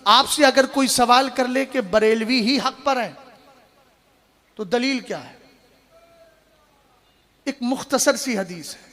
आपसे अगर कोई सवाल कर ले कि बरेलवी ही हक पर है तो दलील क्या है? एक मुख्तसर सी हदीस है,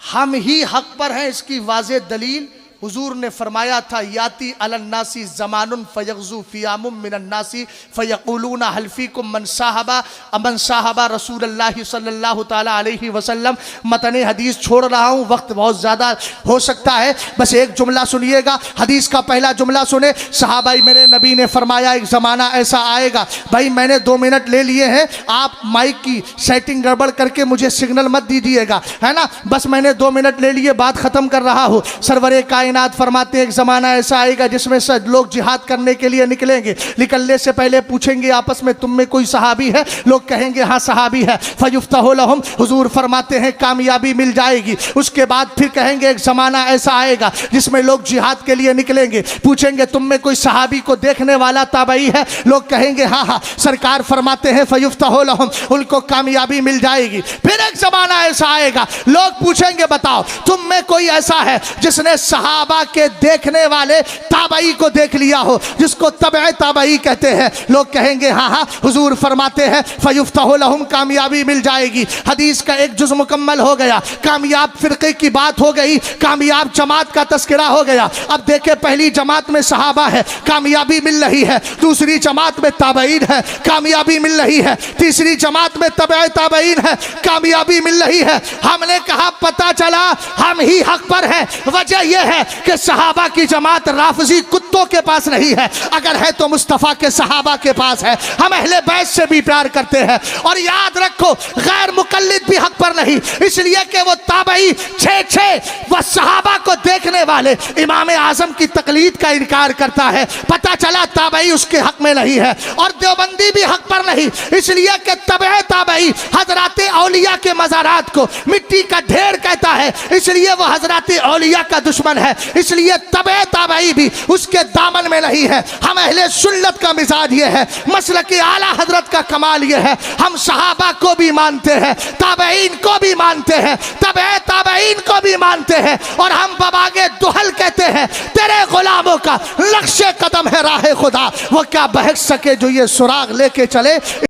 हम ही हक पर हैं, इसकी वाज़ेह दलील हुजूर ने फरमाया था, याती अलन्नासी ज़मानुन फयग़ज़ू फ़ियामुम मिनन्नासी फ़यक़ूलूना हल फ़ीकुम मन साहबा रसूलुल्लाह सल्लल्लाहु ताला अलैहि वसल्लम। मतने हदीस छोड़ रहा हूँ, वक्त बहुत ज़्यादा हो सकता है, बस एक जुमला सुनिएगा। हदीस का पहला जुमला सुने, सहाबाई मेरे नबी ने फरमाया एक ज़माना ऐसा आएगा, भाई मैंने 2 मिनट ले लिए हैं, आप माइक की सेटिंग गड़बड़ करके मुझे सिग्नल मत दीजिएगा, है ना, बस मैंने 2 मिनट ले लिए, बात ख़त्म कर रहा हूँ। सरवरे कायनात फरमाते एक ज़माना ऐसा आएगा जिसमें सब लोग जिहाद करने के लिए निकलेंगे, निकलने से पहले पूछेंगे आपस में तुम में कोई सहाबी है? लोग कहेंगे हाँ सहाबी है। फयुफ्तहु लहुम, हुजूर फरमाते हैं कामयाबी मिल जाएगी। उसके बाद फिर कहेंगे एक ज़माना ऐसा आएगा जिसमें लोग जिहाद के लिए निकलेंगे, पूछेंगे तुम में कोई सहाबी को देखने वाला ताबई है? लोग कहेंगे हाँ हाँ। सरकार फरमाते हैं फयुफ्तहु लहुम, उनको कामयाबी मिल जाएगी। फिर एक ज़माना ऐसा आएगा, लोग पूछेंगे बताओ तुम में कोई ऐसा है जिसने सहाबा के देखने वाले ताबई को देख लिया हो, जिसको तबे ताबई कहते हैं? लोग कहेंगे हाँ हाँ। हुजूर फरमाते हैं फयुफ्तहु लहुम, कामयाबी मिल जाएगी। हदीस का एक जुज़ मुकम्मल हो गया, कामयाब फिरके की बात हो गई, कामयाब जमात का तस्करा हो गया। अब देखे पहली जमात में सहाबा है, कामयाबी मिल रही है, दूसरी जमात में ताबईन है, कामयाबी मिल रही है, तीसरी जमात में तबे ताबईन है, कामयाबी मिल रही है। हमने कहा पता चला हम ही हक पर हैं। वजह यह है कि सहाबा की जमात राफजी कुत्तों के पास नहीं है, अगर है तो मुस्तफ़ा के सहाबा के पास है। हम अहले बैत से भी प्यार करते हैं। और याद रखो गैर मुकल्लिद भी हक पर नहीं, इसलिए कि वो ताबई 6 वह सहाबा को देखने वाले इमाम आजम की तकलीद का इनकार करता है। पता चला ताबई उसके हक में नहीं है। और देवबंदी भी हक पर नहीं, इसलिए कि तबे ताबई हजराते औलिया के मज़ारात को मिट्टी का ढेर कहता है, इसलिए वह हजराते औलिया का दुश्मन है, इसलिए तबे ताबई भी उसके दामन में नहीं है। हम अहले सुन्नत का मिजाज ये है, मसलक आला हजरत का कमाल ये है, हम सहाबा को भी मानते हैं, ताबईन को भी मानते हैं, तबे ताबईन को भी मानते हैं। और हम बबागे दुहल कहते हैं तेरे गुलामों का लक्ष्य कदम है राह खुदा, वो क्या बहक सके जो ये सुराग लेके चले।